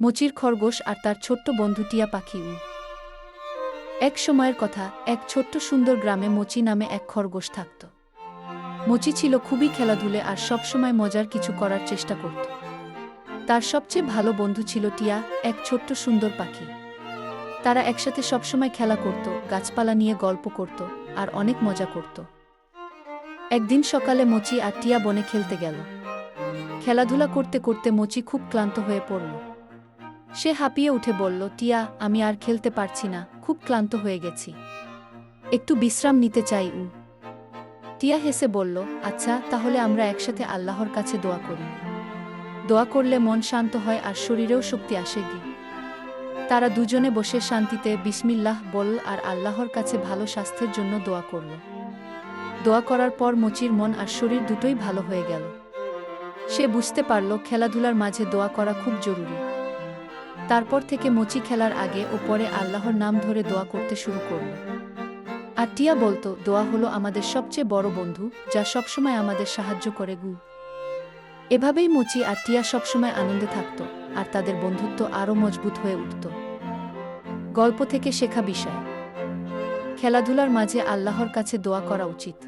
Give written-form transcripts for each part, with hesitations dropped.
মোচির খরগোশ আর তার ছোট্ট বন্ধু টিয়া পাখি। এক সময়ের কথা, এক ছোট্ট সুন্দর গ্রামে মোচি নামে এক খরগোশ থাকত। মোচি ছিল খুবই খেলাধুলে আর সবসময় মজার কিছু করার চেষ্টা করত। তার সবচেয়ে ভালো বন্ধু ছিল টিয়া, এক ছোট্ট সুন্দর পাখি। তারা একসাথে সবসময় খেলা করত, গাছপালা নিয়ে গল্প করত আর অনেক মজা করত। একদিন সকালে মোচি আর টিয়া বনে খেলতে গেল। খেলাধুলা করতে করতে মোচি খুব ক্লান্ত হয়ে পড়ল। সে হাঁপিয়ে উঠে বলল, টিয়া, আমি আর খেলতে পারছি না, খুব ক্লান্ত হয়ে গেছি, একটু বিশ্রাম নিতে চাই। টিয়া হেসে বলল, আচ্ছা, তাহলে আমরা একসাথে আল্লাহর কাছে দোয়া করি। দোয়া করলে মন শান্ত হয় আর শরীরেও শক্তি আসে। তারা দুজনে বসে শান্তিতে বিসমিল্লাহ বলল আর আল্লাহর কাছে ভালো স্বাস্থ্যের জন্য দোয়া করল। দোয়া করার পর মোচির মন আর শরীর দুটোই ভালো হয়ে গেল। সে বুঝতে পারল খেলাধুলার মাঝে দোয়া করা খুব জরুরি। তারপর থেকে মোচি খেলার আগে ও পরে আল্লাহর নাম ধরে দোয়া করতে শুরু করল। আর টিয়া বলতো, দোয়া হলো আমাদের সবচেয়ে বড় বন্ধু, যা সবসময় আমাদের সাহায্য করে। এভাবেই মোচি আর টিয়া সবসময় আনন্দে থাকত আর তাদের বন্ধুত্ব আরও মজবুত হয়ে উঠত। গল্প থেকে শেখা বিষয়: খেলাধুলার মাঝে আল্লাহর কাছে দোয়া করা উচিত।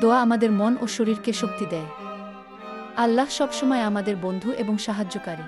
দোয়া আমাদের মন ও শরীরকে শক্তি দেয়। আল্লাহ সবসময় আমাদের বন্ধু এবং সাহায্যকারী।